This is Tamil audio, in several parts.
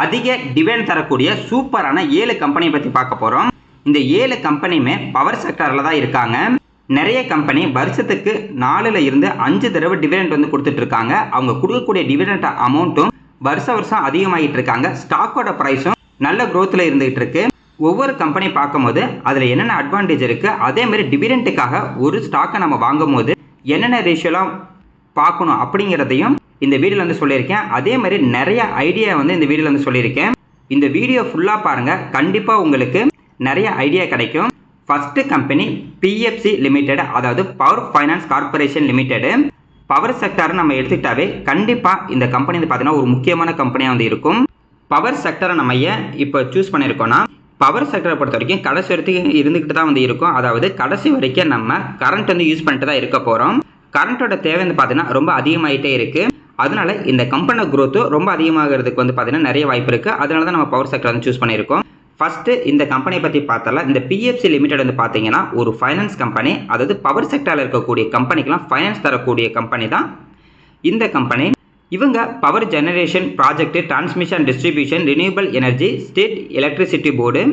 அதிக டிவிடெண்ட் தரக்கூடிய சூப்பரான 7 கம்பெனியை பற்றி பார்க்க போகிறோம். இந்த 7 கம்பெனியுமே பவர் செக்டரில் தான் இருக்காங்க. நிறைய கம்பெனி வருஷத்துக்கு 4ல் இருந்து 5 தடவை டிவிடெண்ட் வந்து கொடுத்துட்டு இருக்காங்க. அவங்க கொடுக்கக்கூடிய டிவிடெண்ட் அமௌண்ட்டும் வருஷம் அதிகமாகிட்டு இருக்காங்க. ஸ்டாக்கோட ப்ரைஸும் நல்ல க்ரோத்தில் இருந்துகிட்டு இருக்கு. ஒவ்வொரு கம்பெனி பார்க்கும்போது அதில் என்னென்ன அட்வான்டேஜ் இருக்குது, அதே மாதிரி டிவிடெண்ட்டுக்காக ஒரு ஸ்டாக்கை நம்ம வாங்கும் போது என்னென்ன ரேஷியோலாம் பார்க்கணும் அப்படிங்கிறதையும் இந்த வீடியோவில் வந்து சொல்லியிருக்கேன். அதே மாதிரி நிறைய ஐடியா வந்து இந்த வீடியோவில் வந்து சொல்லியிருக்கேன். இந்த வீடியோ ஃபுல்லாக பாருங்கள், கண்டிப்பாக உங்களுக்கு நிறைய ஐடியா கிடைக்கும். ஃபஸ்ட்டு கம்பெனி பிஎஃப்சி லிமிடெட், அதாவது power finance corporation limited. Power sector நம்ம எடுத்துக்கிட்டாவே கண்டிப்பாக இந்த கம்பெனி வந்து பார்த்தீங்கன்னா ஒரு முக்கியமான கம்பெனியாக வந்து இருக்கும். பவர் செக்டரை நம்ம ஏன் இப்போ சூஸ் பண்ணியிருக்கோன்னா, பவர் செக்டரை பொறுத்த வரைக்கும் கடைசி வரைக்கும் இருந்துக்கிட்டு தான் வந்து இருக்கும். அதாவது கடைசி வரைக்கும் நம்ம கரண்ட் வந்து யூஸ் பண்ணிட்டு தான் இருக்க போகிறோம். கரண்ட்டோட தேவை வந்து பார்த்தீங்கன்னா ரொம்ப அதிகமாகிட்டே இருக்குது. அதனால இந்த கம்பெனியோட க்ரோத்தும் ரொம்ப அதிகமாகிறதுக்கு வந்து பார்த்தீங்கன்னா நிறைய வாய்ப்பு இருக்குது. அதனால தான் நம்ம பவர் செக்டர் வந்து சூஸ் பண்ணியிருக்கோம். ஃபஸ்ட்டு இந்த கம்பெனியை பற்றி பார்த்தால, இந்த பிஎஃப்சி லிமிடெட் வந்து பார்த்தீங்கன்னா ஒரு ஃபைனான்ஸ் கம்பெனி. அதாவது பவர் செக்டரில் இருக்கக்கூடிய கம்பெனிக்கெலாம் ஃபைனான்ஸ் தரக்கூடிய கம்பெனி தான் இந்த கம்பெனி. இவங்க power generation project, transmission distribution, renewable energy, state electricity board,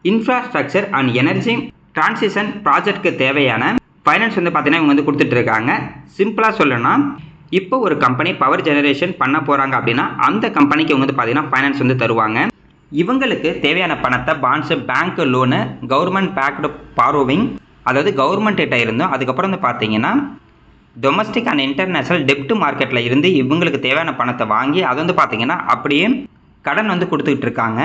infrastructure and energy transition ப்ராஜெக்ட்க்கு தேவையான ஃபைனான்ஸ் வந்து பார்த்தீங்கன்னா இவங்க வந்து கொடுத்துட்டு இருக்காங்க. சிம்பிளாக சொல்லணும்னா, இப்போ ஒரு கம்பெனி பவர் ஜெனரேஷன் பண்ண போகிறாங்க அப்படின்னா அந்த கம்பெனிக்கு இவங்க வந்து பார்த்தீங்கன்னா ஃபைனான்ஸ் வந்து தருவாங்க. இவங்களுக்கு தேவையான பணத்தை bonds, bank loan, government backed borrowing, அதாவது கவர்மெண்ட் கிட்ட இருந்தும், அதுக்கப்புறம் வந்து பார்த்தீங்கன்னா டொமஸ்டிக் அண்ட் இன்டர்நேஷ்னல் டெப்ட் மார்க்கெட்டில் இருந்து இவங்களுக்கு தேவையான பணத்தை வாங்கி அதை வந்து பார்த்தீங்கன்னா அப்படியே கடன் வந்து கொடுத்துக்கிட்டு இருக்காங்க.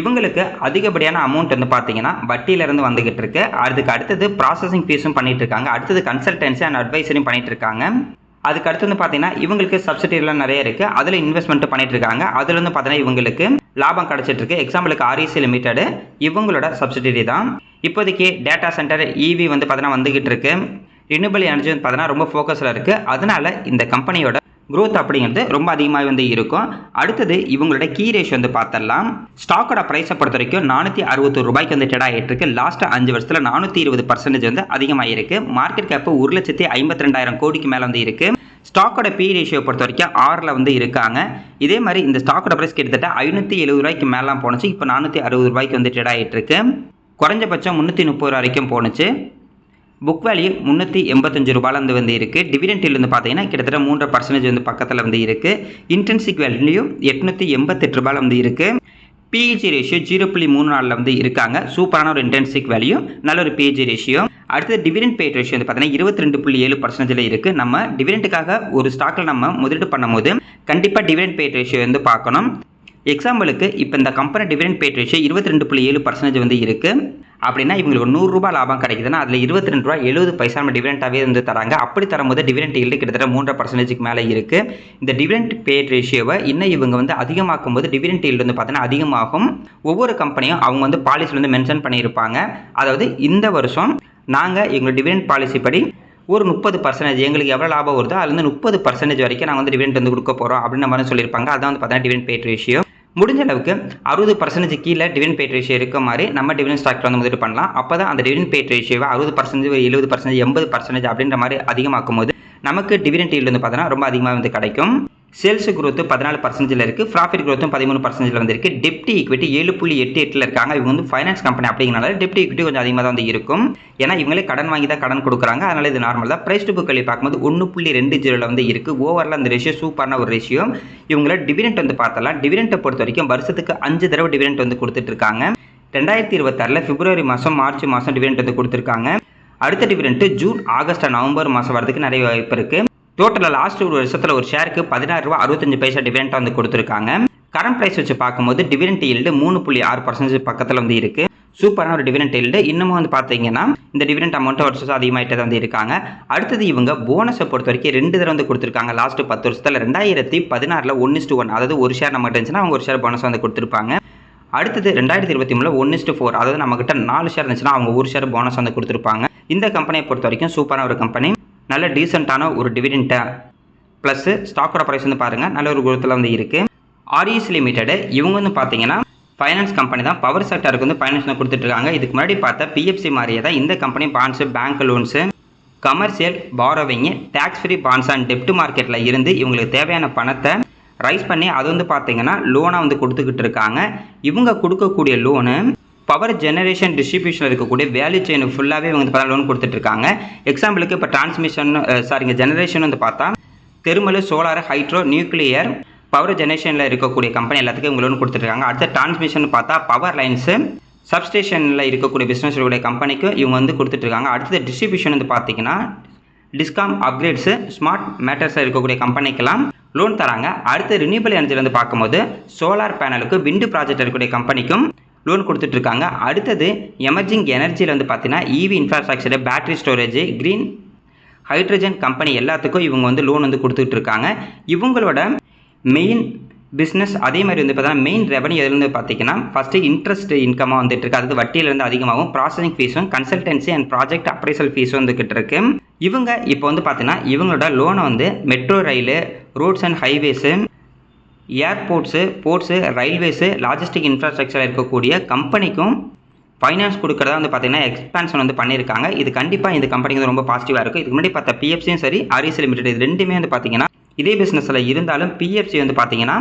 இவங்களுக்கு அதிகப்படியான அமௌண்ட் வந்து பார்த்தீங்கன்னா வட்டியிலேருந்து வந்துகிட்டு இருக்கு. அதுக்கு அடுத்தது ப்ராசஸிங் ஃபீஸும் பண்ணிட்டு இருக்காங்க. அடுத்தது கன்சல்டன்சி அண்ட் அட்வைசரியும் பண்ணிட்டு இருக்காங்க. அதுக்கு அடுத்து வந்து பார்த்தீங்கன்னா இவங்களுக்கு சப்சிடிலாம் நிறைய இருக்குது. அதில் இன்வெஸ்ட்மெண்ட் பண்ணிட்டு இருக்காங்க. அதில் வந்து பார்த்தீங்கன்னா இவங்களுக்கு லாபம் கிடச்சிட்டு இருக்கு. எக்ஸாம்பிளுக்கு ஆர்இசி லிமிடெடு இவங்களோட சப்சிடரி தான். இப்போதைக்கு டேட்டா சென்டர், இவி வந்து பார்த்தீங்கன்னா வந்துகிட்டு இருக்கு. ரினியூவபிள் எனர்ஜி வந்து பார்த்தீங்கன்னா ரொம்ப ஃபோக்கஸில் இருக்குது. அதனால இந்த கம்பெனியோட க்ரோத் அப்படிங்கிறது ரொம்ப அதிகமாக வந்து இருக்கும். அடுத்தது இவங்களோட கீ ரேஷியோ வந்து பார்த்துடலாம். ஸ்டாக்கோட ப்ரைஸை பொறுத்த வரைக்கும் 461 ரூபாய்க்கு வந்து ட்ரேட் ஆகிட்டு இருக்கு. லாஸ்ட் 5 வருஷத்தில் 420% வந்து அதிகமாகிருக்கு. மார்க்கெட் கேப்பு 1,52,000 கோடிக்கு மேலே வந்து இருக்குது. ஸ்டாக்கோட பி ரேஷியோ பொறுத்த வரைக்கும் 6ல் வந்து இருக்காங்க. இதே மாதிரி இந்த ஸ்டாக்கோட ப்ரைஸ் கிட்டத்தட்ட 570 ரூபாய்க்கு மேலாம் போணுச்சு. இப்போ 460 ரூபாய்க்கு வந்து ட்ரேட் ஆகிட்டு இருக்கு. குறைஞ்சபட்சம் 330 ரூபா வரைக்கும் போணுச்சு. புக் வேல்யூ 385 ரூபாயிலேருந்து வந்து இருக்குது. டிவிடெண்ட் வந்து பார்த்தீங்கன்னா கிட்டத்தட்ட 3% வந்து பக்கத்தில் வந்து இருக்குது. இன்ட்ரின்சிக் வேல்யூ 888 ரூபாயில் வந்து இருக்குது. பிஇஜி ரேஷியோ 0.34 வந்து இருக்காங்க. சூப்பரான ஒரு இன்ட்ரின்சிக் வேல்யூ, நல்ல ஒரு பிஇஜி ரேஷியோ. அடுத்தது டிவிடெண்ட் பேட் ரேஷியோ வந்து பார்த்தீங்கன்னா 22.7% இருக்குது. நம்ம டிவிடெண்ட்டுக்காக ஒரு ஸ்டாக்கில் நம்ம முதலீடு பண்ணும்போது கண்டிப்பாக டிவிடெண்ட் பேட் ரேஷியோ வந்து பார்க்கணும். எக்ஸாம்பிளுக்கு இப்போ இந்த கம்பெனி டிவிடெண்ட் பேட் ரேஷியோ 22.7% வந்து இருக்குது. அப்படின்னா இவங்களுக்கு 100 ரூபாய் லாபம் கிடைக்குதுன்னா அதில் 22.70 நம்ம டிவிடெண்டாகவே வந்து தராங்க. அப்படி தரும்போது டிவிடெண்ட் ஈல்டு கிட்டத்தட்ட 3% மேலே இருக்குது. இந்த டிவிடெண்ட் பேட் ரேஷியோவை இன்னும் இவங்க வந்து அதிகமாக்கும் போது டிவிடெண்ட் ஈல்டு வந்து பார்த்தீங்கன்னா அதிகமாகும். ஒவ்வொரு கம்பெனியும் அவங்க வந்து பாலிசியில் வந்து மென்ஷன் பண்ணியிருப்பாங்க. அதாவது இந்த வருஷம் நாங்கள் எங்களோட டிவிடெண்ட் பாலிசி படி ஒரு 30% எங்களுக்கு எவ்வளோ லாபம் வருதோ அதுலேருந்து 30% வரைக்கும் நாங்கள் வந்து டிவிடெண்ட் வந்து கொடுக்க போகிறோம் அப்படின்ற மாதிரி சொல்லியிருப்பாங்க. அதான் வந்து பார்த்தீங்கன்னா டிவிடெண்ட் பேட் ரேஷியோ. முடிஞ்ச அளவுக்கு 60% கீழே டிவிடெண்ட் பேட் ரேஷியோ இருக்க மாதிரி நம்ம டிவிடெண்ட் ஸ்டாக்ல வந்து முதலீடு பண்ணலாம். அப்போ தான் அந்த டிவிடெண்ட் பேட் ரேஷியோவை 60%, 70%, 80% அப்படின்ற மாதிரி அதிகமாக்கும் போது நமக்கு டிவிடெண்ட் ஈல்டு வந்து பார்த்தீங்கன்னா ரொம்ப அதிகமாக வந்து கிடைக்கும். சேல்ஸ் growth 14% இருக்குது. ப்ராஃபிட் growth 13% வந்து இருக்குது. டெப்ட் ஈக்விட்டி 7.88 இருக்காங்க. இவங்க வந்து ஃபைனான்ஸ் கம்பெனி அப்படிங்கிறனால டெப்ட் ஈக்விட்டி கொஞ்சம் அதிகமாக தான் வந்து இருக்கும். ஏன்னா இவங்களே கடன் வாங்கி தான் கடன் கொடுக்குறாங்க. அதனால இது நார்மல் தான். ப்ரைஸ் டு புக் வேல்யூ பார்க்கும்போது 1.20 வந்து இருக்குது. ஓவரில் அந்த ரேஷியோ சூப்பரான ஒரு ரேஷியோ. இவங்களோட டிவிடெண்ட் வந்து பார்த்தலாம். டிவிடெண்ட்டை பொறுத்த வரைக்கும் வருஷத்துக்கு 5 தடவை டிவிடெண்ட் வந்து கொடுத்துட்டு இருக்காங்க. 2026 பிப்ரவரி மாதம், மார்ச் மாதம் டிவிடெண்ட் வந்து கொடுத்துருக்காங்க. அடுத்த டிவிடெண்ட் ஜூன், ஆகஸ்ட், நவம்பர் மாதம் வரதுக்கு நிறைய வாய்ப்பு இருக்குது. டோட்டலாக லாஸ்ட் ஒரு வருஷத்தில் ஒரு ஷேருக்கு 16 ரூபா 65 பைசா டிவிடெண்ட் வந்து கொடுத்துருக்காங்க. கரண்ட் ப்ரைஸ் வச்சு பார்க்கும்போது டிவிடெண்ட் ஈல்டு 3.6% பக்கத்தில் வந்து இருக்குது. சூப்பரான ஒரு டிவிடெண்ட் ஈல்டு. இன்னமும் வந்து பார்த்தீங்கன்னா இந்த டிவிடெண்ட் அமௌண்ட்டை வருஷம் அதிகமாகிட்டே வந்து இருக்காங்க. அடுத்தது இவங்க போனஸை பொறுத்த வரைக்கும் 2 தடவை வந்து கொடுத்துருக்காங்க. லாஸ்ட் 10 வருஷத்தில் 2016 1:1, அதாவது ஒரு ஷேர் நம்மகிட்ட இருந்துச்சுன்னா அவங்க ஒரு ஷேர் போனஸ் வந்து கொடுத்துருப்பாங்க. அடுத்தது 2023 1:4, அதாவது நம்மகிட்ட 4 ஷேர் இருந்துச்சுன்னா அவங்க ஒரு ஷேர் போனஸ் வந்து கொடுத்துருப்பாங்க. இந்த கம்பெனியை பொறுத்த வரைக்கும் சூப்பரான ஒரு கம்பெனி. நல்ல டீசெண்டான ஒரு டிவிடெண்ட்டை ப்ளஸ் ஸ்டாக்கோட ப்ரைஸ் வந்து பாருங்கள் நல்ல ஒரு குரூத்தில் வந்து இருக்குது. ஆர்இசி லிமிடெடு இவங்க வந்து பார்த்தீங்கன்னா ஃபைனான்ஸ் கம்பெனி தான். பவர் செக்டருக்கு வந்து ஃபைனான்ஸ் தான் கொடுத்துட்ருக்காங்க. இதுக்கு முன்னாடி பார்த்தா பிஎஃப்சி மாதிரியே தான் இந்த company bonds, bank loans, commercial borrowing, tax free bonds and டெப்ட் மார்க்கெட்டில் இருந்து இவங்களுக்கு தேவையான பணத்தை ரைஸ் பண்ணி அது வந்து பார்த்தீங்கன்னா லோனாக வந்து கொடுத்துக்கிட்டு இருக்காங்க. இவங்க கொடுக்கக்கூடிய லோனு பவர் ஜெனரேஷன் டிஸ்ட்ரிபியூஷனில் இருக்கக்கூடிய வேல்யூ செயின் ஃபுல்லாகவே இவங்க வந்து லோன் கொடுத்துட்ருக்காங்க. எக்ஸாம்பிளுக்கு இப்போ ஜெனரேஷன் வந்து பார்த்தா thermal, solar, hydro, nuclear power ஜெனரேஷனில் இருக்கக்கூடிய கம்பெனி எல்லாத்துக்கும் இவங்க லோன் கொடுத்துட்ருக்காங்க. அடுத்த டிரான்ஸ்மிஷன் பார்த்தா பவர் லைன்ஸு, சப்ஸ்டேஷனில் இருக்கக்கூடிய பிஸ்னஸ் இருக்கக்கூடிய கம்பெனிக்கு இவங்க வந்து கொடுத்துட்ருக்காங்க. அடுத்தது டிஸ்ட்ரிபியூஷன் வந்து பார்த்தீங்கன்னா டிஸ்காம், அப்கிரேட்ஸு, ஸ்மார்ட் மேட்டர்ஸில் இருக்கக்கூடிய கம்பெனிக்கெல்லாம் லோன் தராங்க. அடுத்து ரினியூபிள் எனர்ஜியில் வந்து பார்க்கும்போது சோலார் பேனலுக்கு, விண்டு ப்ராஜெக்ட் இருக்கக்கூடிய கம்பெனிக்கும் லோன் கொடுத்துட்ருக்காங்க. அடுத்தது எமர்ஜிங் எனர்ஜியில் வந்து பார்த்தீங்கன்னா EV infrastructure, battery storage, green hydrogen company எல்லாத்துக்கும் இவங்க வந்து லோன் வந்து கொடுத்துட்டு இருக்காங்க. இவங்களோட மெயின் பிஸ்னஸ் அதே மாதிரி வந்து பார்த்தீங்கன்னா மெயின் ரெவன்யூ எதுலேருந்து பார்த்தீங்கன்னா ஃபஸ்ட்டு இன்ட்ரெஸ்ட் இன்கமாக வந்துட்டு இருக்கு. அதாவது வட்டியிலேருந்து அதிகமாகவும் ப்ராசஸிங் ஃபீஸும், கன்சல்டன்சி அண்ட் ப்ராஜெக்ட் அப்ரைசல் ஃபீஸும் வந்துக்கிட்டு இருக்கு. இவங்க இப்போ வந்து பார்த்தீங்கன்னா இவங்களோட லோனை வந்து metro rail, roads and highways, airports, ports, railways, logistic infrastructure இருக்கக்கூடிய கம்பெனிக்கும் ஃபைனான்ஸ் கொடுக்குறதா வந்து பார்த்தீங்கன்னா எக்ஸ்பான்ஷன் வந்து பண்ணியிருக்காங்க. இது கண்டிப்பாக இந்த கம்பெனிக்கு வந்து ரொம்ப பாசிட்டிவாக இருக்கும். இதுக்கு முன்னாடி பார்த்த பிஎஃப்சியும் சரி, ஆர்இசி லிமிடெட் இது ரெண்டுமே வந்து பார்த்தீங்கன்னா இதே பிஸ்னஸில் இருந்தாலும் பிஎஃப்சி வந்து பார்த்தீங்கன்னா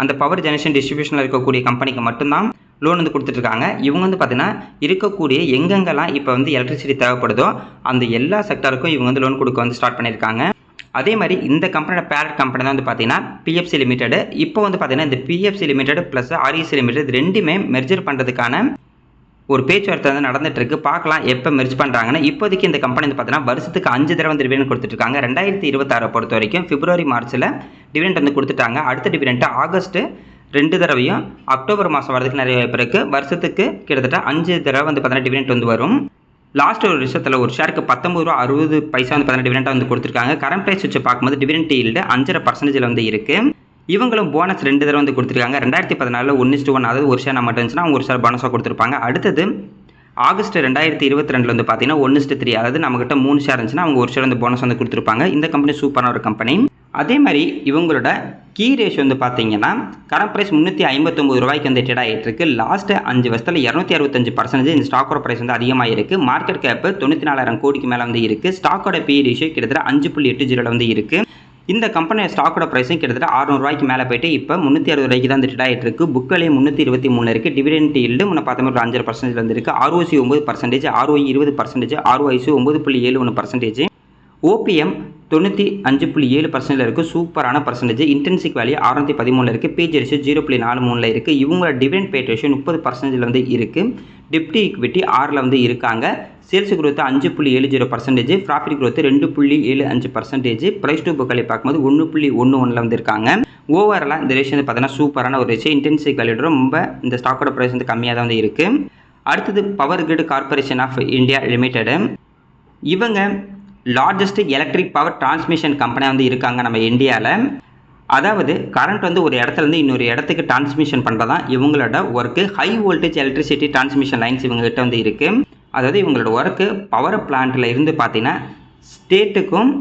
அந்த பவர் ஜெனரேஷன் டிஸ்ட்ரிபியூஷனில் இருக்கக்கூடிய கம்பெனிக்கு மட்டும்தான் லோன் வந்து கொடுத்துட்ருக்காங்க. இவங்க வந்து பார்த்தீங்கன்னா இருக்கக்கூடிய எங்கெங்கெல்லாம் இப்போ வந்து எலக்ட்ரிசிட்டி தேவைப்படுதோ அந்த எல்லா செக்டருக்கும் இவங்க வந்து லோன் கொடுக்க வந்து ஸ்டார்ட் பண்ணியிருக்காங்க. அதே மாதிரி இந்த கம்பெனியோட பேரட் கம்பெனி தான் வந்து பார்த்தீங்கன்னா பிஎஃப்சி லிமிடெட். இப்போ வந்து பார்த்தீங்கன்னா இந்த PFC limited plus REC limited ரெண்டுமே மெர்ஜர் பண்ணுறதுக்கான ஒரு பேச்சுவார்த்தை வந்து நடந்துட்டு இருக்கு. பார்க்கலாம் எப்போ மெர்ஜ் பண்ணுறாங்கன்னு. இப்போதைக்கு இந்த கம்பெனி வந்து பார்த்தீங்கன்னா வருஷத்துக்கு 5 தடவை வந்து டிவிடெண்ட் கொடுத்துட்ருக்காங்க. 2026 பொறுத்த வரைக்கும் பிப்ரவரி, மார்ச்சில் டிவிடெண்ட் வந்து கொடுத்துட்டாங்க. அடுத்த டிவிடெண்ட் ஆகஸ்ட் 2 தடவையும், அக்டோபர் மாதம் வரதுக்கு நிறைய வாய்ப்பு இருக்குது. வருஷத்துக்கு கிட்டத்தட்ட 5 தடவை வந்து பார்த்தீங்கன்னா டிவிடெண்ட் வந்து வரும். லாஸ்ட் ஒரு வருஷத்தில் ஒரு ஷேருக்கு 19 ரூபா 60 பைசா வந்து பார்த்தீங்கன்னா டிவிடெண்டாக வந்து கொடுத்துருக்காங்க. கரண்ட் ப்ரைஸ் வச்சு பார்க்கும்போது டிவிடெண்ட் ஈல்டு 5.5% வந்து இருக்குது. இவங்களும் போனஸ் 2 தடவை வந்து கொடுத்துருக்காங்க. 2014 1:1, அதாவது ஒரு ஷேர் நம்ம இருந்துச்சுன்னா அவங்க ஒரு ஷேர் போனஸாக கொடுத்துருப்பாங்க. அடுத்தது ஆகஸ்ட் 2022 வந்து பார்த்தீங்கன்னா 1:3, அதாவது நம்மகிட்ட 3 ஷேர் இருந்துச்சுன்னா அவங்க ஒரு ஷேர் வந்து போனஸ் வந்து கொடுத்துருப்பாங்க. இந்த கம்பெனி சூப்பரான ஒரு கம்பெனி. அதே மாதிரி இவங்களோட கீ ரேஷியோ வந்து பார்த்தீங்கன்னா கரண்ட் ப்ரைஸ் 359 ரூபாய்க்கு வந்து ட்ரேட் ஆகிட்டு இருக்கு. லாஸ்ட் 5 வருஷத்தில் 265% இந்த ஸ்டாக்கோட ப்ரைஸ் வந்து அதிகமாக இருக்குது. மார்க்கெட் கேப் 94,000 கோடிக்கு மேலே வந்து இருக்குது. ஸ்டாக்கோட பி ரேஷியோ கிட்டத்தட்ட 5.80 வந்து இருக்குது. இந்த கம்பெனி ஸ்டாக்கோட ப்ரைஸும் கிட்டத்தட்ட 600 ரூபாய்க்கு மேலே போயிட்டு இப்போ 360 ரூபாய்க்கு தான் ட்ரேட் ஆகிட்டு இருக்கு. புக் வேல்யூ 323 இருக்குது. டிவிடெண்ட் ஈல்டு முன்ன பார்த்த மாதிரி 5% வந்துருக்கு. ROC 9%, ROE 20%, ROIC 9.71%, OPM 95.7% இருக்குது. சூப்பரான பர்சன்டேஜ். இன்டென்சிக் வேல்யூ 613 இருக்குது. பேஜ் ரேஷியோ 0.43 இருக்குது. இவங்களோட டிவிடெண்ட் பே ரேஷியோ 30% வந்து இருக்குது. டெப்டி ஈக்விட்டி 6 வந்து இருக்காங்க. Sales growth 5.70%, profit growth 2.75%, price to book value பார்க்கும்போது 1.11 வந்து இருக்காங்க. ஓவராலாக இந்த ரேஷியோ வந்து பார்த்தீங்கன்னா சூப்பரான ஒரு ரேஷியோ. இன்டென்சிக் வேல்யூ ரொம்ப இந்த ஸ்டாக்கோட ப்ரைஸ் வந்து கம்மியாக தான் வந்து இருக்குது. அடுத்தது power grid corporation of India limited. இவங்க லார்ஜஸ்ட் எலக்ட்ரிக் பவர் டிரான்ஸ்மிஷன் கம்பெனியாக வந்து இருக்காங்க நம்ம இந்தியாவில். அதாவது கரண்ட் வந்து ஒரு இடத்துலேருந்து இன்னொரு இடத்துக்கு டிரான்ஸ்மிஷன் பண்ணுறது தான் இவங்களோட work. High voltage electricity transmission lines இவங்ககிட்ட வந்து இருக்குது. அதாவது இவங்களோட ஒர்க்கு பவர் பிளான்ட்டில் இருந்து பார்த்தீங்கன்னா ஸ்டேட்டுக்கும்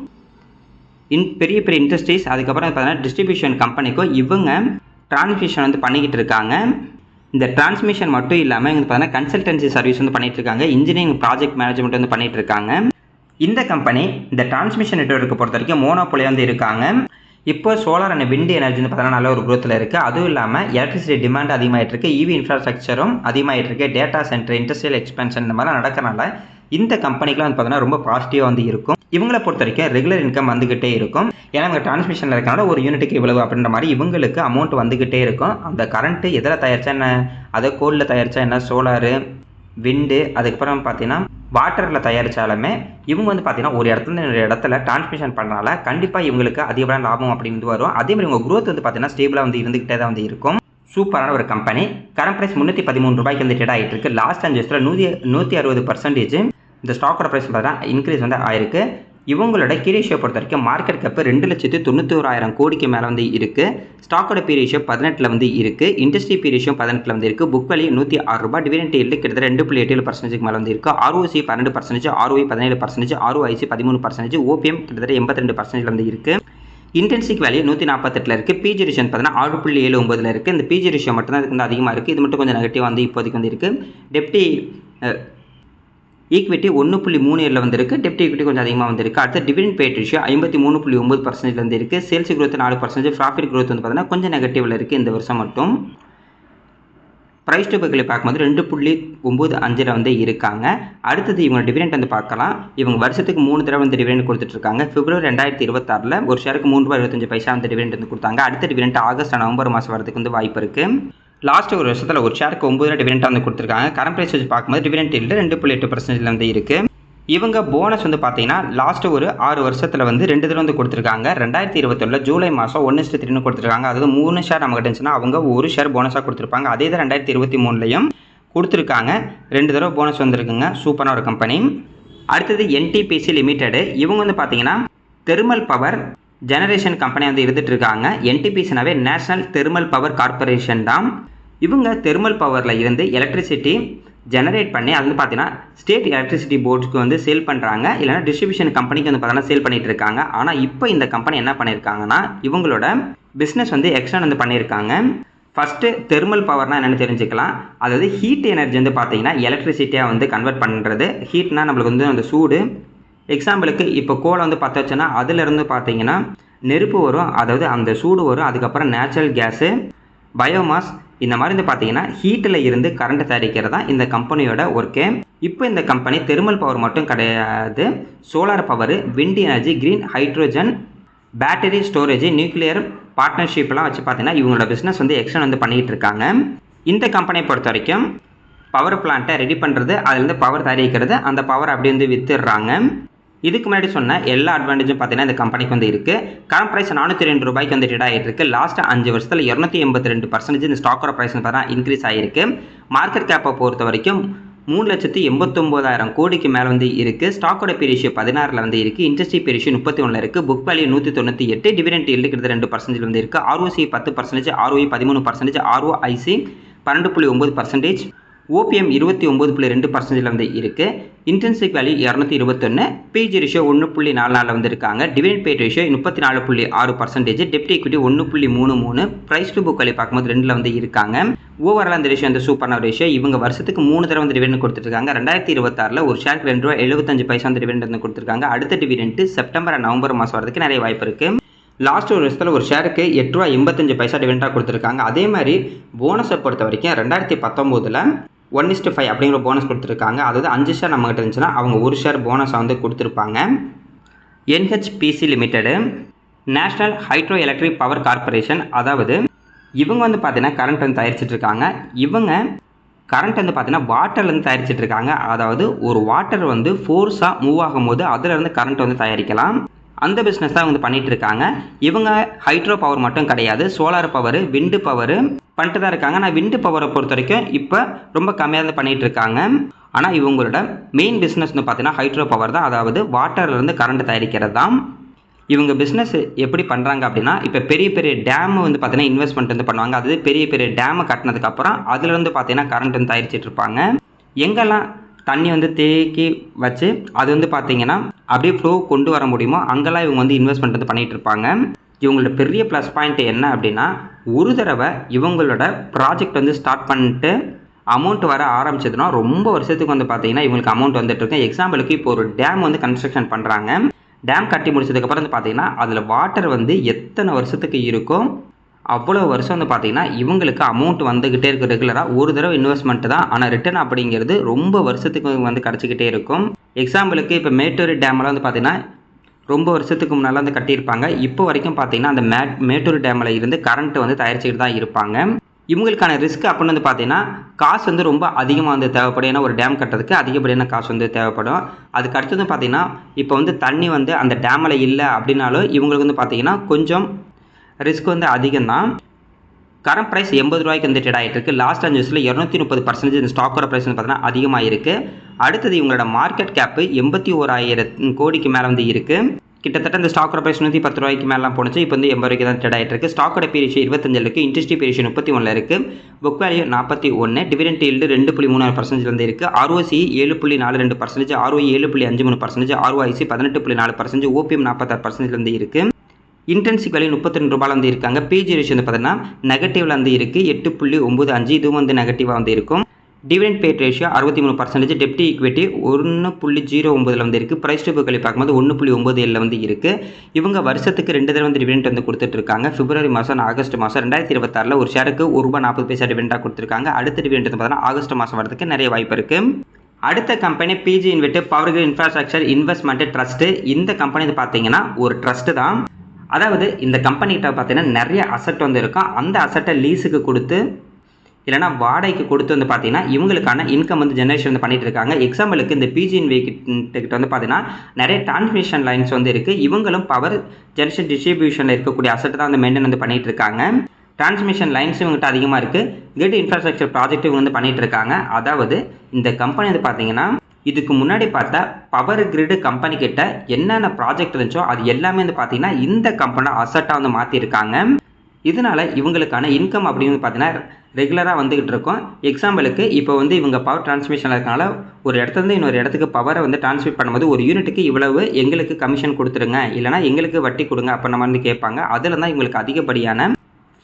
பெரிய பெரிய இண்டஸ்ட்ரீஸ், அதுக்கப்புறம் பார்த்தீங்கன்னா டிஸ்ட்ரிபியூஷன் கம்பெனிக்கும் இவங்க டிரான்ஸ்மிஷன் வந்து பண்ணிக்கிட்டு இருக்காங்க. இந்த டிரான்ஸ்மிஷன் மட்டும் இல்லாமல் இவங்க பார்த்தீங்கன்னா கன்சல்டன்சி சர்வீஸ் வந்து பண்ணிகிட்டு இருக்காங்க. இன்ஜினியரிங் ப்ராஜெக்ட் மேனேஜ்மெண்ட் வந்து பண்ணிகிட்டு இருக்காங்க. இந்த கம்பெனி இந்த டிரான்ஸ்மிஷன் நெட்வொர்க்கை பொறுத்த வரைக்கும் மோனோபோலியாக வந்து இருக்காங்க. இப்போ சோலார் அண்ட் விண்ட் எனர்ஜி வந்து பார்த்தீங்கன்னா நல்ல ஒரு குரோத்தில் இருக்குது. அதுவும் இல்லாமல் எலக்ட்ரிசிட்டி டிமாண்ட் அதிகமாகிட்டு இருக்குது. இவி இன்ஃப்ராஸ்ட்ரக்சரும் அதிகமாகிட்டு இருக்குது. டேட்டா சென்டர், இண்டஸ்ட்ரியல் எக்ஸ்பென்ஷன் இந்த மாதிரிலாம் நடக்கிறனால இந்த கம்பெனிக்கெலாம் வந்து பார்த்தீங்கன்னா ரொம்ப பாசிட்டிவாக வந்து இருக்கும். இவங்களை பொறுத்த வரைக்கும் ரெகுலர் இன்கம் வந்துகிட்டே இருக்கும். ஏன்னா இவங்க டிரான்ஸ்மிஷனில் இருக்கனால ஒரு யூனிட்டுக்கு இவ்வளவு அப்படின்ற மாதிரி இவங்களுக்கு அமௌண்ட் வந்துகிட்டே இருக்கும். அந்த கரண்ட்டு எதில் தயாரிச்சா என்ன, அதை கோலில் தயாரிச்சா என்ன, சோலாரு, விண்டு, அதுக்கப்புறம் பார்த்தீங்கன்னா வாட்டரில் தயாரித்தாலுமே இவங்க வந்து பார்த்தீங்கன்னா ஒரு இடத்துல ஒரு இடத்துல டிரான்ஸ்மிஷன் பண்ணுறனால கண்டிப்பாக இவங்களுக்கு அதிகமான லாபம் அப்படின்னு வரும். அதே மாதிரி உங்கள் க்ரோத் வந்து பார்த்தீங்கன்னா ஸ்டேபிளாக வந்து இருந்துகிட்டே தான் வந்து இருக்கும். சூப்பரான ஒரு கம்பெனி. கரண்ட் ப்ரைஸ் 313 ரூபாய்க்கு வந்து ட்ரேட் ஆகிட்டு இருக்கு. லாஸ்ட் 5 வருஷத்தில் 160% இந்த ஸ்டாக்கோட ப்ரைஸ் பார்த்தீங்கன்னா இன்க்ரீஸ் வந்து ஆயிருக்கு. இவங்களோட கீ ரேஷியோ பொறுத்த வரைக்கும் மார்க்கெட் கேப் 2,91,000 கோடிக்கு மேலே வந்து இருக்குது. ஸ்டாக்கோட பி ரேஷியோ 18 வந்து இருக்குது. இண்டஸ்ட்ரி பி ரேஷியோ 18 வந்து இருக்குது. புக் வேல்யூ 106 ரூபாய். டிவிடெண்ட் ஈல்டு கிட்டத்தட்ட 2.87% மேலே வந்து இருக்குது. ROC 12%, ROE 17%, ROIC 13%, OPM கிட்டத்தட்ட 82% வந்து இருக்குது. இன்டென்சிக் வேல்யூ 148 இருக்குது. பிஜி ரேஷியோ பார்த்தீங்கன்னா 6.79 இருக்குது. இந்த பிஜி ரேஷியோ மட்டும் தான் இதுக்கு வந்து அதிகமாக இருக்குது. இது மட்டும் கொஞ்சம் நெகட்டிவ் வந்து இப்போதைக்கு வந்து இருக்குது. ஈக்விட்டி 1.37 வந்திருக்கு. டெப்ட் ஈக்விட்டி கொஞ்சம் அதிகமாக வந்திருக்கு. அடுத்து டிவிடெண்ட் பேட் ரேஷியோ 53.9% வந்து இருக்குது. சேல்ஸ் growth 4%, ப்ராஃபிட் growth வந்து பார்த்தீங்கன்னா கொஞ்சம் நெகட்டிவில் இருக்குது இந்த வருஷம் மட்டும். ப்ரைஸ் டு புக்ல பார்க்கும்போது 2.95 வந்து இருக்காங்க. அடுத்தது இவங்க டிவிடெண்ட் வந்து பார்க்கலாம். இவங்க வருஷத்துக்கு 3 தடவை வந்து டிவிடெண்ட் கொடுத்துட்ருக்காங்க. பிப்ரவரி 2026 ஒரு ஷேருக்கு ₹3.25 வந்து டிவிடெண்ட் வந்து கொடுத்தாங்க. அடுத்த டிவிடெண்ட் ஆகஸ்ட் நவம்பர் மாதம் வரதுக்கு வந்து வாய்ப்பு இருக்குது. லாஸ்ட் ஒரு வருஷத்தில் ஒரு ஷேருக்கு 9 ரூபா டிவிடெண்ட் வந்து கொடுத்துருக்காங்க. கரண்ட் ப்ரைஸ் வச்சு பார்க்கும்போது டிவிடெண்ட் இல்லை 2.8% வந்து இருக்குது. இவங்க போனஸ் வந்து பார்த்தீங்கன்னா லாஸ்ட் ஒரு 6 வருஷத்தில் வந்து 2 தடவை வந்து கொடுத்துருக்காங்க. 2021 ஜூலை மாதம் 1:3 கொடுத்துருக்காங்க. அதாவது 3 ஷேர் நம்ம கிட்டச்சுன்னா அவங்க 1 ஷேர் போனஸாக கொடுத்துருப்பாங்க. அதே தான் 2023 கொடுத்துருக்காங்க. 2 தடவை போனஸ் வந்துருக்குங்க. சூப்பரான ஒரு கம்பெனி. அடுத்தது NTPC லிமிடெடு. இவங்க வந்து பார்த்தீங்கன்னா தெர்மல் பவர் ஜெனரேஷன் கம்பெனி வந்து இருந்துட்டு இருக்காங்க. NTPCனாவே நேஷனல் தெர்மல் பவர் கார்பரேஷன் தான். இவங்க தெர்மல் பவரில் இருந்து எலக்ட்ரிசிட்டி ஜெனரேட் பண்ணி அது வந்து பார்த்தீங்கன்னா ஸ்டேட் எலக்ட்ரிசிட்டி போர்ட்ஸ்க்கு வந்து சேல் பண்ணுறாங்க. இல்லைனா டிஸ்ட்ரிபியூஷன் கம்பெனிக்கு வந்து பார்த்தீங்கன்னா சேல் பண்ணிட்டு இருக்காங்க. ஆனால் இப்போ இந்த கம்பெனி என்ன பண்ணியிருக்காங்கன்னா இவங்களோட பிஸ்னஸ் வந்து எக்ஸ்டெண்ட் வந்து பண்ணியிருக்காங்க. ஃபஸ்ட்டு தெர்மல் பவர்னால் என்னென்னு தெரிஞ்சுக்கலாம். அதாவது ஹீட் எனர்ஜி வந்து பார்த்தீங்கன்னா எலக்ட்ரிசிட்டியாக வந்து கன்வெர்ட் பண்ணுறது. ஹீட்னா நம்மளுக்கு வந்து அந்த சூடு. எக்ஸாம்பிளுக்கு இப்போ கோலை வந்து பற்ற வச்சோன்னா அதிலிருந்து பார்த்தீங்கன்னா நெருப்பு வரும். அதாவது அந்த சூடு வரும். அதுக்கப்புறம் நேச்சுரல் கேஸு, பயோமாஸ் இந்த மாதிரி வந்து பார்த்தீங்கன்னா ஹீட்டில் இருந்து கரண்ட் தயாரிக்கிறது தான் இந்த கம்பெனியோட ஒர்க்கு. இப்போ இந்த கம்பெனி தெர்மல் பவர் மட்டும் கிடையாது. Solar power, wind energy, green hydrogen, battery storage, nuclear பார்ட்னர்ஷிப்லாம் வச்சு பார்த்தீங்கன்னா இவங்களோட பிஸ்னஸ் வந்து எக்ஸ்டெண்ட் வந்து பண்ணிகிட்டு இருக்காங்க. இந்த கம்பெனியை பொறுத்த வரைக்கும் பவர் பிளான்ட்டை ரெடி பண்ணுறது, அதுலேருந்து பவர் தயாரிக்கிறது, அந்த பவர் அப்படி வந்து வித்துடுறாங்க. இதுக்கு முன்னாடி சொன்ன எல்லா அட்வான்டேஜும் பார்த்தீங்கன்னா இந்த கம்பெனிக்கு வந்து இருக்குது. கரண்ட் ப்ரைஸ் ₹402 வந்து ட்ரேட் ஆகிட்டு இருக்கு. லாஸ்ட் 5 வருஷத்தில் 282% இந்த ஸ்டாக்கோட ப்ரைஸ் பார்த்தா இன்க்ரீஸ் ஆகிருக்கு. மார்க்கெட் கேப்பை பொறுத்த வரைக்கும் 3,89,000 கோடிக்கு மேலே வந்து இருக்குது. ஸ்டாக்கோட பி ரேஷியோ 16 வந்து இருக்குது. இண்டஸ்ட்ரி பி ரேஷியோ 31 இருக்குது. Book value 198. டிவிடெண்ட் ஈல்டு கிட்டத்தட்ட 2% வந்து இருக்குது. ROC 10%, ROE 13%, ROIC 12.9%, OPM 29.2% வந்து இருக்குது. Intrinsic value 221. பிஜி ரேஷியோ 1.44 வந்து இருக்காங்க. டிவிடெண்ட் பேட் ரேஷியோ 34.6%, டெப்ட் equity 1.33. Price to book value பார்க்கும்போது 2 வந்து இருக்காங்க. ஓவரால் அந்த ரேஷியோ வந்து சூப்பரான ரேஷியோ. இவங்க வருஷத்துக்கு 3 தடவை வந்து டிவிடெண்ட் கொடுத்துருக்காங்க. 2026 ஒரு ஷேருக்கு ₹2.75 வந்து டிவிடெண்ட் வந்து கொடுத்துருக்காங்க. அடுத்த டிவிடெண்ட் செப்டம்பர் நவம்பர் மாதம் வரதுக்கு நிறைய வாய்ப்பு இருக்குது. லாஸ்ட் ஒரு வருஷத்தில் ஒரு ஷேருக்கு ₹8.85 டிவிடெண்டாக கொடுத்துருக்காங்க. அதே மாதிரி போனஸை பொறுத்த வரைக்கும் 2019 1:5 அப்படிங்கிற போனஸ் கொடுத்துருக்காங்க. அதாவது 5 ஷேர் நம்மகிட்ட இருந்துச்சுன்னா அவங்க 1 ஷேர் போனஸை வந்து கொடுத்துருப்பாங்க. NHPC limited national hydro electric power corporation. அதாவது இவங்க வந்து பார்த்தீங்கன்னா கரண்ட் வந்து தயாரிச்சிட்டு இருக்காங்க. இவங்க கரண்ட் வந்து பார்த்தீங்கன்னா வாட்டர்லேருந்து தயாரிச்சிட்டு இருக்காங்க. அதாவது ஒரு வாட்டர் வந்து ஃபோர்ஸாக மூவ் ஆகும்போது அதிலிருந்து கரண்ட் வந்து தயாரிக்கலாம். அந்த பிஸ்னஸ் தான் வந்து பண்ணிட்டு இருக்காங்க. இவங்க ஹைட்ரோ பவர் மட்டும் கிடையாது, சோலார் பவர், விண்டு பவர் பண்ணிட்டு தான் இருக்காங்க. ஆனால் விண்டு பவரை பொறுத்த வரைக்கும் இப்போ ரொம்ப கம்மியாக தான் பண்ணிகிட்டு இருக்காங்க. ஆனால் இவங்களோட மெயின் பிஸ்னஸ் வந்து பார்த்தீங்கன்னா ஹைட்ரோ பவர் தான். அதாவது வாட்டர்லேருந்து கரண்ட் தயாரிக்கிறது தான் இவங்க பிஸ்னஸ். எப்படி பண்ணுறாங்க அப்படின்னா இப்போ பெரிய பெரிய டேம் வந்து பார்த்தீங்கன்னா இன்வெஸ்ட்மெண்ட் வந்து பண்ணுவாங்க. அது பெரிய பெரிய டேமை கட்டினதுக்கப்புறம் அதுலேருந்து பார்த்தீங்கன்னா கரண்ட் வந்து தயாரிச்சிட்டு இருப்பாங்க. எங்கெல்லாம் தண்ணி வந்து தேக்கி வச்சு அது வந்து பார்த்தீங்கன்னா அப்படியே ஃப்ளோ கொண்டு வர முடியுமோ அங்கெல்லாம் இவங்க வந்து இன்வெஸ்ட்மெண்ட் வந்து பண்ணிகிட்டு இருப்பாங்க. இவங்களோட பெரிய ப்ளஸ் பாயிண்ட் என்ன அப்படின்னா ஒரு தடவை இவங்களோட ப்ராஜெக்ட் வந்து ஸ்டார்ட் பண்ணிட்டு அமௌண்ட் வர ஆரம்பிச்சதுன்னா ரொம்ப வருஷத்துக்கு வந்து பார்த்தீங்கன்னா இவங்களுக்கு அமௌண்ட் வந்துட்டு இருக்கு. எக்ஸாம்பிளுக்கு இப்போ ஒரு டேம் வந்து கன்ஸ்ட்ரக்ஷன் பண்ணுறாங்க. டேம் கட்டி முடிச்சதுக்கப்புறம் வந்து பார்த்தீங்கன்னா அதில் வாட்டர் வந்து எத்தனை வருஷத்துக்கு இருக்கும் அவ்வளோ வருஷம் வந்து பார்த்தீங்கன்னா இவங்களுக்கு அமௌண்ட் வந்துக்கிட்டே இருக்குது. ரெகுலராக ஒரு தடவை இன்வெஸ்ட்மெண்ட் தான், ஆனால் ரிட்டர்ன் அப்படிங்கிறது ரொம்ப வருஷத்துக்கு வந்து கிடச்சிக்கிட்டே இருக்கும். எக்ஸாம்பிளுக்கு இப்போ மேட்டூர் டேமில் வந்து பார்த்தீங்கன்னா ரொம்ப வருஷத்துக்கு முன்னால் வந்து கட்டியிருப்பாங்க. இப்போ வரைக்கும் பார்த்தீங்கன்னா அந்த மேட்டூர் டேமில் இருந்து கரண்ட் வந்து தயாரிச்சுக்கிட்டு தான் இருப்பாங்க. இவங்களுக்கான ரிஸ்க் அப்படின்னு வந்து பார்த்தீங்கன்னா காசு வந்து ரொம்ப அதிகமாக வந்து தேவைப்படும். ஏன்னா ஒரு டேம் கட்டுறதுக்கு அதிகப்படியான காசு வந்து தேவைப்படும். அதுக்கு அடுத்தது பார்த்தீங்கன்னா இப்போ வந்து தண்ணி வந்து அந்த டேமில் இல்லை அப்படின்னாலும் இவங்களுக்கு வந்து பார்த்தீங்கன்னா கொஞ்சம் ரிஸ்க் வந்து அதிகம் தான். கரண்ட் ப்ரைஸ் ₹80 வந்து ட்ரேட் ஆகிட்டு இருக்கு. லாஸ்ட் 5 வருஷத்தில் 230% இந்த ஸ்டாக்கோட ப்ரைஸ் வந்து பார்த்தீங்கன்னா அதிகமாக இருக்குது. அடுத்தது இவங்களோட மார்க்கெட் கேப்பு 81,000 கோடிக்கு மேலே வந்து இருக்குது. கிட்டத்தட்ட இந்த ஸ்டாக்கோட ப்ரைஸ் ₹110 மேலாம் போணுச்சு. இப்போ வந்து ₹80 தான் ட்ரேட் ஆகிட்டு இருக்கு. ஸ்டாக்கோட பி ரேஷியோ 25 இருக்குது. இண்டஸ்ட்ரி பி ரேஷியோ 31 இருக்குது. Book value 41. டிவிடெண்ட் ஈல்டு 2.36% வந்து இருக்குது. ROC 7.42%, ROE 7.53%, ROIC 18.4%, OPM 46% வந்து இருக்குது. இன்டென்சிக் வேல்யூ ₹32 வந்து இருக்காங்க. பிஜி ரேஷியோ வந்து பார்த்தீங்கன்னா நெகட்டிவ்ல வந்து இருக்குது 8.95. இதுவும் வந்து நெகட்டிவாக வந்து இருக்கும். டிவிடெண்ட் பேட் ரேஷியோ 63%, டெப்ட் ஈக்விட்டி 1.09 வந்து இருக்குது. ப்ரைஸ் டு புக் வேல்யூ பார்க்கும்போது 1.97 வந்து இருக்குது. இவங்க வருஷத்துக்கு 2 தடவை வந்து டிவிடெண்ட் வந்து கொடுத்துட்டு இருக்காங்க. பிப்ரவரி மாதம், ஆகஸ்ட் மாதம். 2026 ஒரு ஷேருக்கு ₹1.40 டிவிடெண்டாக கொடுத்துருக்காங்க. அடுத்த டிவிடெண்ட் வந்து பார்த்தீங்கன்னா ஆகஸ்ட் மாதம் வரதுக்கு நிறைய வாய்ப்பு இருக்குது. அடுத்த company PG InvIT power grid infrastructure investment trust. இந்த கம்பெனி பார்த்தீங்கன்னா ஒரு ட்ரஸ்ட் தான். அதாவது இந்த கம்பெனிகிட்ட பார்த்தீங்கன்னா நிறைய அசெட் வந்து இருக்கும். அந்த அசெட்டை லீஸுக்கு கொடுத்து இல்லைனா வாடகைக்கு கொடுத்து வந்து பார்த்தீங்கன்னா இவங்களுக்கான இன்கம் வந்து ஜெனரேஷன் வந்து பண்ணிட்டு இருக்காங்க. எக்ஸாம்பிளுக்கு இந்த பிஜி இன்வெர்ட் வந்து பார்த்தீங்கன்னா நிறைய டிரான்ஸ்மிஷன் லைன்ஸ் வந்து இருக்குது. இவங்களும் பவர் ஜெனரேஷன் டிஸ்ட்ரிபியூஷனில் இருக்கக்கூடிய அசெட் தான் வந்து மெயின்டைன் வந்து பண்ணிட்டு இருக்காங்க. டிரான்ஸ்மிஷன் லைன்ஸ் இவங்ககிட்ட அதிகமாக இருக்குது. கிரிட் இன்ஃப்ராஸ்ட்ரக்சர் ப்ராஜெக்ட் இவங்க வந்து பண்ணிட்டு இருக்காங்க. அதாவது இந்த கம்பெனி வந்து பார்த்தீங்கன்னா இதுக்கு முன்னாடி பார்த்தா பவர் கிரிட் கம்பெனி கிட்ட என்னென்ன ப்ராஜெக்ட் இருந்துச்சோ அது எல்லாமே வந்து பார்த்தீங்கன்னா இந்த கம்பெனி அசெட்டாக வந்து மாற்றிருக்காங்க. இதனால இவங்களுக்கான இன்கம் அப்படின்னு பார்த்தீங்கன்னா ரெகுலராக வந்துகிட்டு இருக்கும். எக்ஸாம்பிளுக்கு இப்போ வந்து இவங்க பவர் டிரான்ஸ்மிஷனில் இருக்கனால ஒரு இடத்துலேருந்து இன்னொரு இடத்துக்கு பவரை வந்து டிரான்ஸ்மிட் பண்ணும்போது ஒரு யூனிட்டுக்கு இவ்வளவு எங்களுக்கு கமிஷன் கொடுத்துருங்க, இல்லைனா எங்களுக்கு வட்டி கொடுங்க அப்படின்ற மாதிரி கேட்பாங்க. அதில் தான் இவங்களுக்கு அதிகப்படியான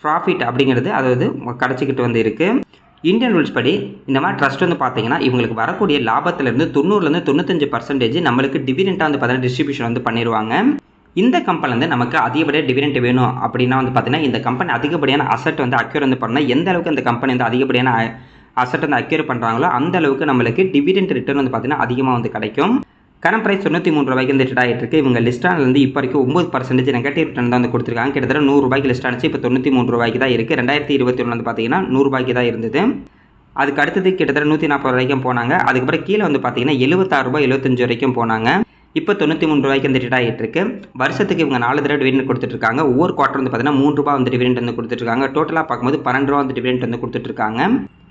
ப்ராஃபிட் அப்படிங்கிறது அதாவது கிடச்சிக்கிட்டு வந்து இருக்குது. இந்தியன் ரூல்ஸ் படி இந்த மாதிரி ட்ரஸ்ட் வந்து பார்த்தீங்கன்னா இவங்களுக்கு வரக்கூடிய லாபத்திலேருந்து 90லேருந்து 95% நம்மளுக்கு டிவிடெண்டாக வந்து பார்த்தீங்கன்னா டிஸ்ட்ரிபியூஷன் வந்து பண்ணிடுவாங்க. இந்த கம்பெனிலேருந்து நமக்கு அதிகப்படியாக டிவிடெண்ட் வேணும் அப்படின்னா வந்து பார்த்தீங்கன்னா இந்த கம்பெனி அதிகப்படியான அசெட் வந்து அக்யூர் வந்து பண்ணால் எந்த அளவுக்கு இந்த கம்பெனி வந்து அதிகப்படியான அசெட் வந்து அக்யூர் பண்ணுறாங்களோ அந்த அளவுக்கு நம்மளுக்கு டிவிடெண்ட் ரிட்டர்ன் வந்து பார்த்தீங்கன்னா அதிகமாக வந்து கிடைக்கும். கரண்ட் ப்ரைஸ் ₹93 வந்து ரிட்டர்ட் ஆகிட்டு இருக்கு. இவங்க லிஸ்டானது இப்போ வரைக்கும் 9% நெகட்டிவ் ரிட்டர்ன் தான் வந்து கொடுத்துருக்காங்க. கிட்டத்தட்ட ₹100 லிஸ்ட் ஆனிச்சு. இப்போ ₹93 தான் இருக்குது. 2021 வந்து பார்த்தீங்கன்னா ₹100 தான் இருந்தது. அதுக்கு அடுத்தது கிட்டத்தட்ட ₹140 வரைக்கும் போனாங்க. அதுக்கப்புறம் கீழே வந்து பார்த்தீங்கன்னா ₹76.75 வரைக்கும் போனாங்க. இப்போ ₹93 வந்து ரிட்டர்ட் ஆகிட்டு இருக்கு. வருஷத்துக்கு இவங்க 4 தடவை டிவிடெண்ட் கொடுத்துட்டு இருக்காங்க. ஒவ்வொரு குவார்ட்டர் வந்து பார்த்தீங்கன்னா ₹3 வந்து டிவிடெண்ட் வந்து கொடுத்துட்டு இருக்காங்க. டோட்டலாக பார்க்கும்போது ₹12 வந்து டிவிடெண்ட் வந்து கொடுத்துட்டு இருக்காங்க.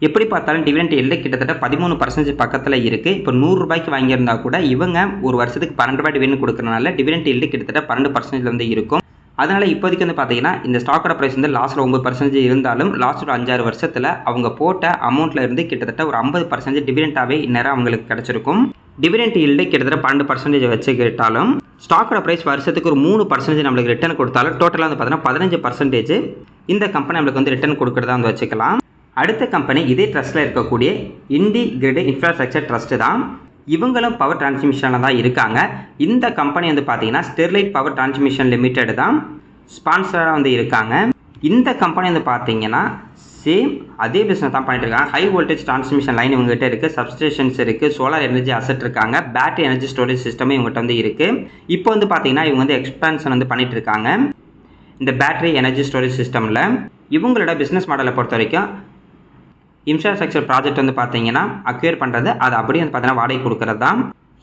எப்படி பார்த்தாலும் டிவிடெண்ட் எல்லை கிட்டத்தட்ட 13% பக்கத்தில் இருக்குது. இப்போ ₹100 வாங்கியிருந்தா கூட இவங்க ஒரு வருஷத்துக்கு ₹12 டிவிடெண்ட் கொடுக்கறனால டிவிடெண்ட் எல்லை கிட்டத்தட்ட 12% வந்து இருக்கும். அதனால் இப்போதைக்கு வந்து பார்த்தீங்கன்னா இந்த ஸ்டாக்கோட ப்ரைஸ் வந்து லாஸ்ட்டில் 9% இருந்தாலும் லாஸ்ட் ஒரு 5-6 வருஷத்தில் அவங்க போட்ட அமௌண்ட்டில் இருந்து கிட்டத்தட்ட ஒரு 50% டிவிடெண்டாகவே இந்நேரம் அவங்களுக்கு கிடச்சிருக்கும். டிவிடெண்ட் ஈல்டு கிட்டத்தட்ட 12% வச்சுக்கிட்டாலும் ஸ்டாக்கோட ப்ரைஸ் வருஷத்துக்கு ஒரு 3% நம்மளுக்கு ரிட்டர்ன் கொடுத்தாலும் டோட்டலாக வந்து பார்த்தீங்கன்னா 15% இந்த கம்பெனி நம்மளுக்கு வந்து ரிட்டர்ன் கொடுக்குறதா வந்து வச்சுக்கலாம். அடுத்த கம்பெனி இதே ட்ரஸ்ட்டில் இருக்கக்கூடிய இண்டி கிரிட் இன்ஃப்ராஸ்ட்ரக்சர் ட்ரஸ்ட் தான். இவங்களும் பவர் டிரான்ஸ்மிஷனில் தான் இருக்காங்க. இந்த கம்பெனி வந்து பார்த்தீங்கன்னா ஸ்டெர்லைட் பவர் டிரான்ஸ்மிஷன் லிமிடெட் தான் ஸ்பான்சராக வந்து இருக்காங்க. இந்த கம்பெனி வந்து பார்த்தீங்கன்னா சேம் அதே பிஸ்னஸ் தான் பண்ணிட்டு இருக்காங்க. ஹை வோல்டேஜ் டிரான்ஸ்மிஷன் லைன் இவங்ககிட்ட இருக்குது, சப்ஸ்டேஷன்ஸ் இருக்குது, சோலார் எனர்ஜி அசெட் இருக்காங்க, பேட்டரி எனர்ஜி ஸ்டோரேஜ் சிஸ்டமே இவங்ககிட்ட வந்து இருக்குது. இப்போ வந்து பார்த்தீங்கன்னா இவங்க வந்து எக்ஸ்பான்ஷன் வந்து பண்ணிட்டு இருக்காங்க. இந்த பேட்டரி எனர்ஜி ஸ்டோரேஜ் சிஸ்டமில் இவங்களோட பிஸ்னஸ் மாடலை பொறுத்த வரைக்கும் இன்ஃப்ராஸ்ட்ரக்சர் ப்ராஜெக்ட் வந்து பார்த்தீங்கன்னா அக்யூர் பண்ணுறது, அது அப்படியே வந்து பார்த்தீங்கன்னா வாடகை கொடுக்குறது தான்.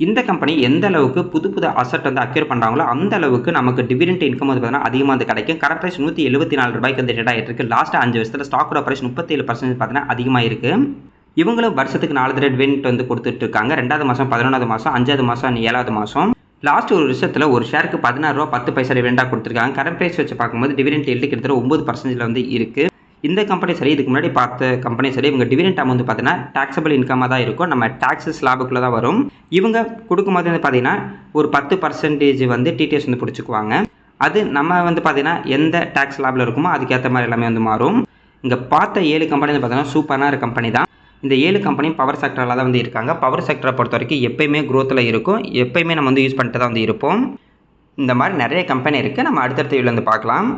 இந்த கம்பெனி எந்த அளவுக்கு புது அசெட் வந்து அக்யூர் பண்ணுறாங்களோ அந்த அளவுக்கு நமக்கு டிவிடெண்ட் இன்கம் வந்து பார்த்தீங்கன்னா அதிகமாக வந்து கிடைக்கும். கரண்ட் ப்ரைஸ் ₹174 வந்து ரிட்டர்ட் ஆகிட்டு இருக்கு. லாஸ்ட் 5 வருஷத்தில் ஸ்டாக்கோட ப்ரைஸ் 37% பார்த்தீங்கன்னா அதிகமாக இருக்குது. இவங்களும் வருஷத்துக்கு 4 தடவை டிவிடெண்ட் வந்து கொடுத்துட்டு இருக்காங்க. 2வது மாதம், 11வது மாதம், 5வது மாதம், 7வது மாதம். லாஸ்ட் ஒரு வருஷத்தில் ஒரு ஷேருக்கு ₹16.10 டிவிடெண்டாக கொடுத்துருக்காங்க. கரண்ட் ப்ரைஸ் வச்சு பார்க்கும்போது டிவிடெண்ட் ஈல்டு கிட்டத்தட்ட 9% வந்து இருக்குது. இந்த கம்பெனி சரி, இதுக்கு முன்னாடி பார்த்த கம்பெனி சரி, இவங்க டிவிடெண்ட் அமௌண்ட் பார்த்தீங்கன்னா டாக்ஸபிள் இன்கமாக தான் இருக்கும். நம்ம டாக்ஸஸ் லாபுக்குள்ளே தான் வரும். இவங்க கொடுக்கும்போது வந்து பார்த்தீங்கன்னா ஒரு 10% வந்து டிடிஎஸ் வந்து பிடிச்சிக்குவாங்க. அது நம்ம வந்து பார்த்தீங்கன்னா எந்த டாக்ஸ் லாபில் இருக்குமோ அதுக்கேற்ற மாதிரி எல்லாமே வந்து மாறும். இங்கே பார்த்த 7 கம்பெனி வந்து பார்த்தீங்கன்னா சூப்பரான ஒரு கம்பெனி தான். இந்த 7 கம்பெனி பவர் செக்டரில் தான் வந்து இருக்காங்க. பவர் செக்டரை பொறுத்த வரைக்கும் எப்பயுமே க்ரோத்தில் இருக்கும். எப்பயுமே நம்ம வந்து யூஸ் பண்ணிட்டு தான் வந்து இருப்போம். இந்த மாதிரி நிறைய கம்பெனி இருக்குது. நம்ம அடுத்தடுத்த வீடியோவில் வந்து பார்க்கலாம்.